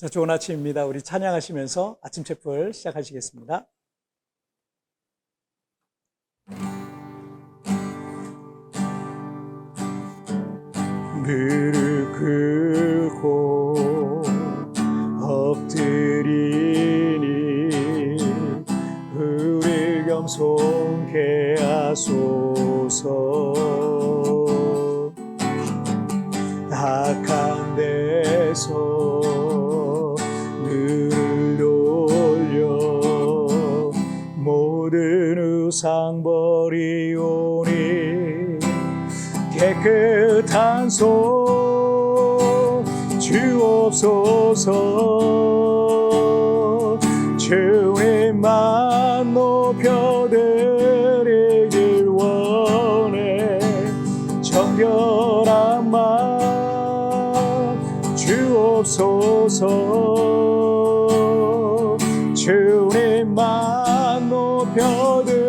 자, 좋은 아침입니다. 우리 찬양하시면서 아침 채플 시작하시겠습니다. 무릎 꿇고 엎드리니 우리 겸손케 하소서. 악한 데서 눈을 돌려 모든 우상 버리오니 깨끗한 손 주옵소서. 주님만 높여드리길 원해. 정결한 맘 주옵소서. 주님만 높여드리길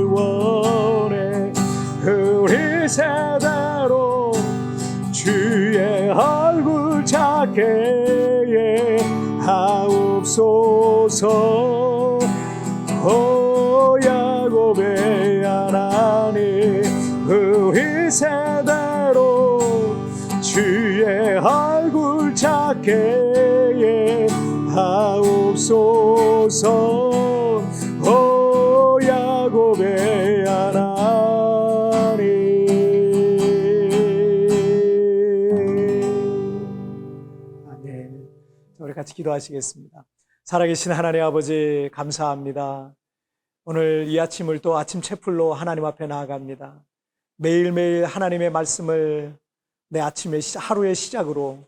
원해. 우리 세대로 주의 얼굴 찾게 하옵소서. 오 야곱의 하나님, 우리 세대로 주의 얼굴 찾게 하옵소서. 오 야곱의 하나님. 아멘. 우리 같이 기도하시겠습니다. 살아계신 하나님 아버지, 감사합니다. 오늘 이 아침을 또 아침 채플로 하나님 앞에 나아갑니다. 매일매일 하나님의 말씀을 내 아침의 하루의 시작으로,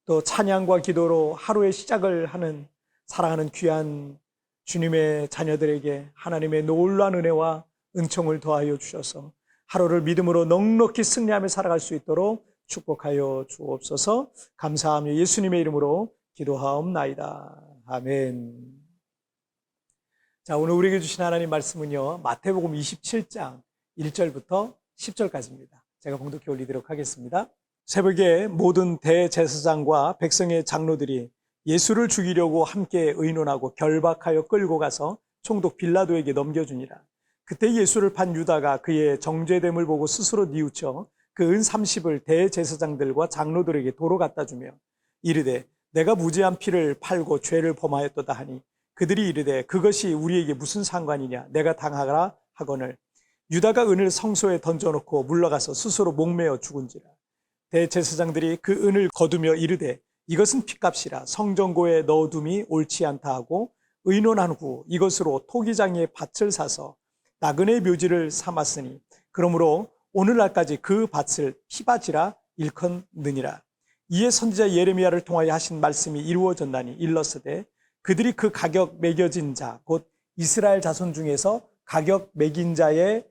또 찬양과 기도로 하루의 시작을 하는 사랑하는 귀한 주님의 자녀들에게 하나님의 놀라운 은혜와 은총을 더하여 주셔서 하루를 믿음으로 넉넉히 승리하며 살아갈 수 있도록 축복하여 주옵소서. 감사하며 예수님의 이름으로 기도하옵나이다. 아멘. 자, 오늘 우리에게 주신 하나님 말씀은요, 마태복음 27장 1절부터 10절까지입니다. 제가 봉독해 올리도록 하겠습니다. 새벽에 모든 대제사장과 백성의 장로들이 예수를 죽이려고 함께 의논하고 결박하여 끌고 가서 총독 빌라도에게 넘겨주니라. 그때 예수를 판 유다가 그의 정죄됨을 보고 스스로 뉘우쳐 그 은 30을 대제사장들과 장로들에게 도로 갖다 주며 이르되 내가 무죄한 피를 팔고 죄를 범하였도다 하니 그들이 이르되 그것이 우리에게 무슨 상관이냐, 내가 당하라 하거늘 유다가 은을 성소에 던져놓고 물러가서 스스로 목매어 죽은지라. 대제사장들이 그 은을 거두며 이르되 이것은 핏값이라 성전고에 넣어둠이 옳지 않다 하고 의논한 후 이것으로 토기장의 밭을 사서 나그네 묘지를 삼았으니 그러므로 오늘날까지 그 밭을 피바지라 일컫느니라. 이에 선지자 예레미야를 통하여 하신 말씀이 이루어졌나니 일렀으되 그들이 그 가격 매겨진 자 곧 이스라엘 자손 중에서 가격 매긴 자의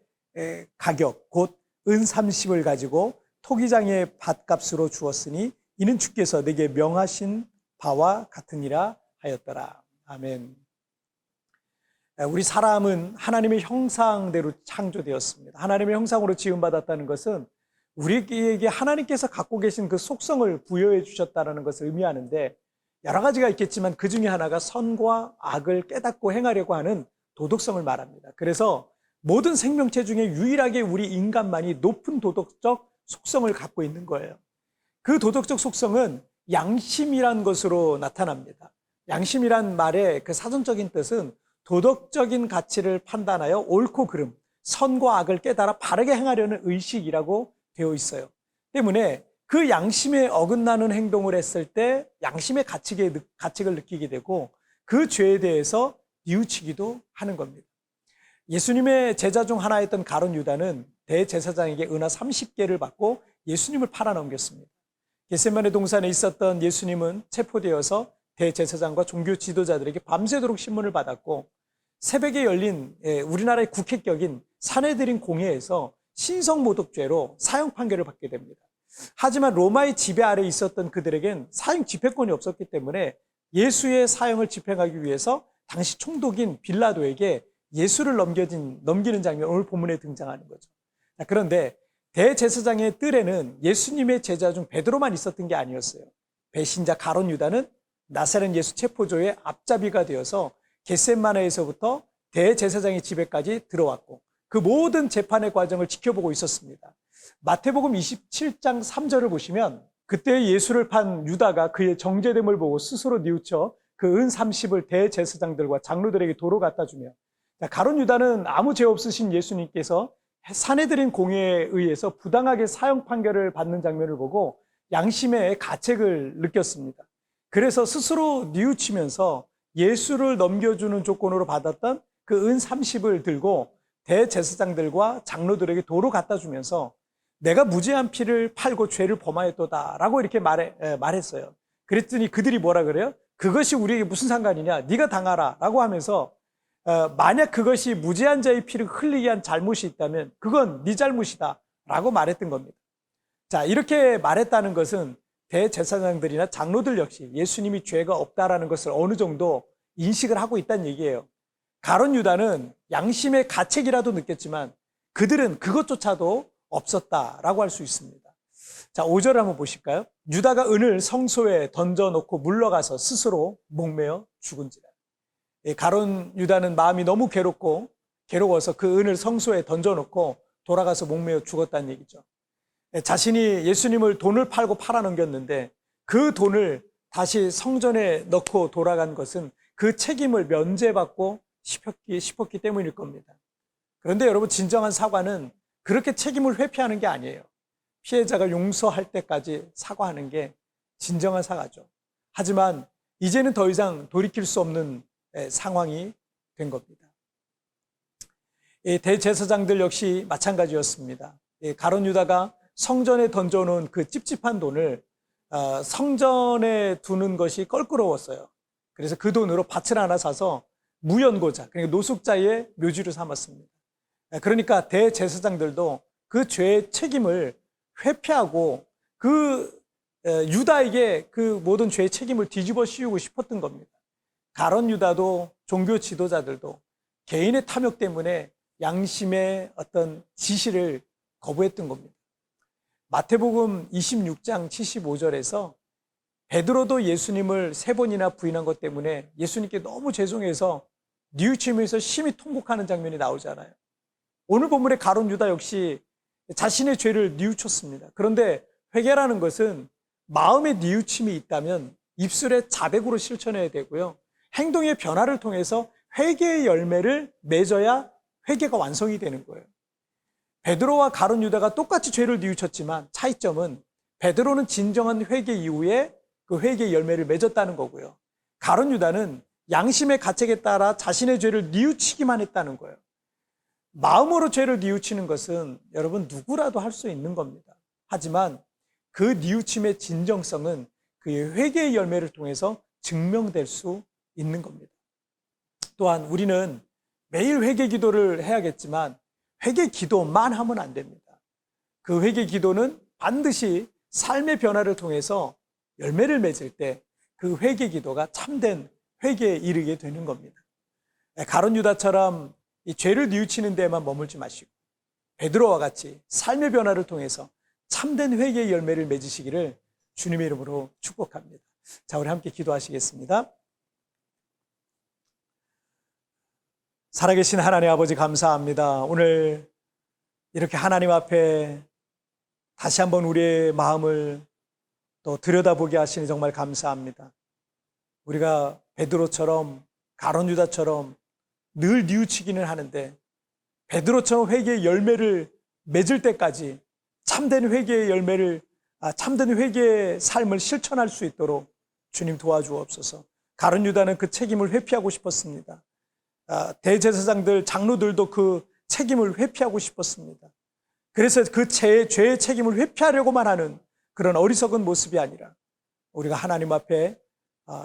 가격 곧 은 30을 가지고 토기장의 밭값으로 주었으니 이는 주께서 내게 명하신 바와 같으니라 하였더라. 아멘. 우리 사람은 하나님의 형상대로 창조되었습니다. 하나님의 형상으로 지음받았다는 것은 우리에게 하나님께서 갖고 계신 그 속성을 부여해 주셨다는 것을 의미하는데, 여러 가지가 있겠지만 그 중에 하나가 선과 악을 깨닫고 행하려고 하는 도덕성을 말합니다. 그래서 모든 생명체 중에 유일하게 우리 인간만이 높은 도덕적 속성을 갖고 있는 거예요. 그 도덕적 속성은 양심이란 것으로 나타납니다. 양심이란 말의 그 사전적인 뜻은 도덕적인 가치를 판단하여 옳고 그름, 선과 악을 깨달아 바르게 행하려는 의식이라고 되어 있어요. 때문에 그 양심에 어긋나는 행동을 했을 때 양심의 가책을 느끼게 되고 그 죄에 대해서 뉘우치기도 하는 겁니다. 예수님의 제자 중 하나였던 가룟 유다는 대제사장에게 은하 30개를 받고 예수님을 팔아넘겼습니다. 겟세마네 동산에 있었던 예수님은 체포되어서 대제사장과 종교 지도자들에게 밤새도록 신문을 받았고, 새벽에 열린 우리나라의 국회격인 사내들인 공회에서 신성모독죄로 사형 판결을 받게 됩니다. 하지만 로마의 지배 아래 있었던 그들에겐 사형 집행권이 없었기 때문에 예수의 사형을 집행하기 위해서 당시 총독인 빌라도에게 예수를 넘기는 장면, 오늘 본문에 등장하는 거죠. 그런데 대제사장의 뜰에는 예수님의 제자 중 베드로만 있었던 게 아니었어요. 배신자 가룟 유다는 나사렛 예수 체포조의 앞잡이가 되어서 겟셋마네에서부터 대제사장의 집에까지 들어왔고 그 모든 재판의 과정을 지켜보고 있었습니다. 마태복음 27장 3절을 보시면 그때 예수를 판 유다가 그의 정죄됨을 보고 스스로 뉘우쳐 그 은 30을 대제사장들과 장로들에게 도로 갖다 주며, 가룟 유다는 아무 죄 없으신 예수님께서 사내들인 공회에 의해서 부당하게 사형 판결을 받는 장면을 보고 양심의 가책을 느꼈습니다. 그래서 스스로 뉘우치면서 예수를 넘겨주는 조건으로 받았던 그 은 30을 들고 대제사장들과 장로들에게 도로 갖다 주면서 내가 무죄한 피를 팔고 죄를 범하였도다라고 이렇게 말했어요. 그랬더니 그들이 뭐라 그래요? 그것이 우리에게 무슨 상관이냐? 네가 당하라 라고 하면서 만약 그것이 무죄한 자의 피를 흘리게 한 잘못이 있다면 그건 네 잘못이다 라고 말했던 겁니다. 자, 이렇게 말했다는 것은 대제사장들이나 장로들 역시 예수님이 죄가 없다라는 것을 어느 정도 인식을 하고 있다는 얘기예요. 가룟 유다는 양심의 가책이라도 느꼈지만 그들은 그것조차도 없었다라고 할 수 있습니다. 자, 5절을 한번 보실까요? 유다가 은을 성소에 던져놓고 물러가서 스스로 목매어 죽은지라. 가룟 유다는 마음이 너무 괴로워서 그 은을 성소에 던져놓고 돌아가서 목매어 죽었다는 얘기죠. 자신이 예수님을 돈을 팔고 팔아넘겼는데 그 돈을 다시 성전에 넣고 돌아간 것은 그 책임을 면제받고 싶었기 때문일 겁니다. 그런데 여러분, 진정한 사과는 그렇게 책임을 회피하는 게 아니에요. 피해자가 용서할 때까지 사과하는 게 진정한 사과죠. 하지만 이제는 더 이상 돌이킬 수 없는 상황이 된 겁니다. 대제사장들 역시 마찬가지였습니다. 가룟 유다가 성전에 던져놓은 그 찝찝한 돈을 성전에 두는 것이 껄끄러웠어요. 그래서 그 돈으로 밭을 하나 사서 무연고자, 그러니까 노숙자의 묘지로 삼았습니다. 그러니까 대제사장들도 그 죄의 책임을 회피하고 그 유다에게 그 모든 죄의 책임을 뒤집어 씌우고 싶었던 겁니다. 가룟 유다도 종교 지도자들도 개인의 탐욕 때문에 양심의 어떤 지시를 거부했던 겁니다. 마태복음 26장 75절에서 베드로도 예수님을 3번이나 부인한 것 때문에 예수님께 너무 죄송해서 뉘우치면서 심히 통곡하는 장면이 나오잖아요. 오늘 본문의 가룟 유다 역시 자신의 죄를 뉘우쳤습니다. 그런데 회개라는 것은 마음의 뉘우침이 있다면 입술의 자백으로 실천해야 되고요. 행동의 변화를 통해서 회개의 열매를 맺어야 회개가 완성이 되는 거예요. 베드로와 가룟 유다가 똑같이 죄를 뉘우쳤지만 차이점은 베드로는 진정한 회개 이후에 그 회개의 열매를 맺었다는 거고요. 가룟 유다는 양심의 가책에 따라 자신의 죄를 뉘우치기만 했다는 거예요. 마음으로 죄를 뉘우치는 것은 여러분 누구라도 할 수 있는 겁니다. 하지만 그 뉘우침의 진정성은 그의 회개의 열매를 통해서 증명될 수 있는 겁니다. 또한 우리는 매일 회개 기도를 해야겠지만 회개 기도만 하면 안 됩니다. 그 회개 기도는 반드시 삶의 변화를 통해서 열매를 맺을 때 그 회개 기도가 참된 회개에 이르게 되는 겁니다. 가룟 유다처럼 이 죄를 뉘우치는 데만 머물지 마시고 베드로와 같이 삶의 변화를 통해서 참된 회개의 열매를 맺으시기를 주님의 이름으로 축복합니다. 자, 우리 함께 기도하시겠습니다. 살아계신 하나님 아버지, 감사합니다. 오늘 이렇게 하나님 앞에 다시 한번 우리의 마음을 또 들여다보게 하시니 정말 감사합니다. 우리가 베드로처럼 가룟 유다처럼 늘 뉘우치기는 하는데 베드로처럼 회개의 열매를 맺을 때까지 참된 회개의 열매를 참된 회개의 삶을 실천할 수 있도록 주님 도와주옵소서. 가룟 유다는 그 책임을 회피하고 싶었습니다. 대제사장들, 장로들도 그 책임을 회피하고 싶었습니다. 그래서 그 죄의 책임을 회피하려고만 하는 그런 어리석은 모습이 아니라 우리가 하나님 앞에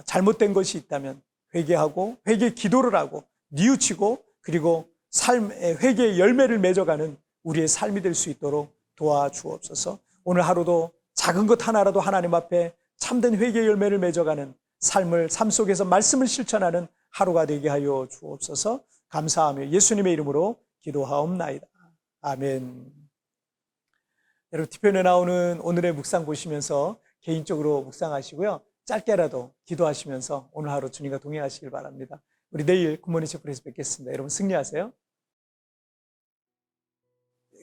잘못된 것이 있다면 회개하고 회개 기도를 하고 뉘우치고 그리고 삶의 회개의 열매를 맺어가는 우리의 삶이 될 수 있도록 도와주옵소서. 오늘 하루도 작은 것 하나라도 하나님 앞에 참된 회개의 열매를 맺어가는 삶 속에서 말씀을 실천하는 하루가 되게 하여 주옵소서. 감사하며 예수님의 이름으로 기도하옵나이다. 아멘. 여러분, 뒤편에 나오는 오늘의 묵상 보시면서 개인적으로 묵상하시고요. 짧게라도 기도하시면서 오늘 하루 주님과 동행하시길 바랍니다. 우리 내일 굿모닝 채플에서 뵙겠습니다. 여러분 승리하세요.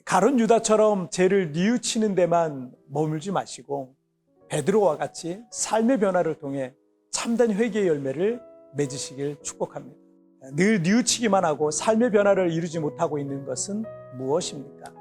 가룟 유다처럼 죄를 뉘우치는 데만 머물지 마시고 베드로와 같이 삶의 변화를 통해 참된 회개의 열매를 맺으시길 축복합니다. 늘 뉘우치기만 하고 삶의 변화를 이루지 못하고 있는 것은 무엇입니까?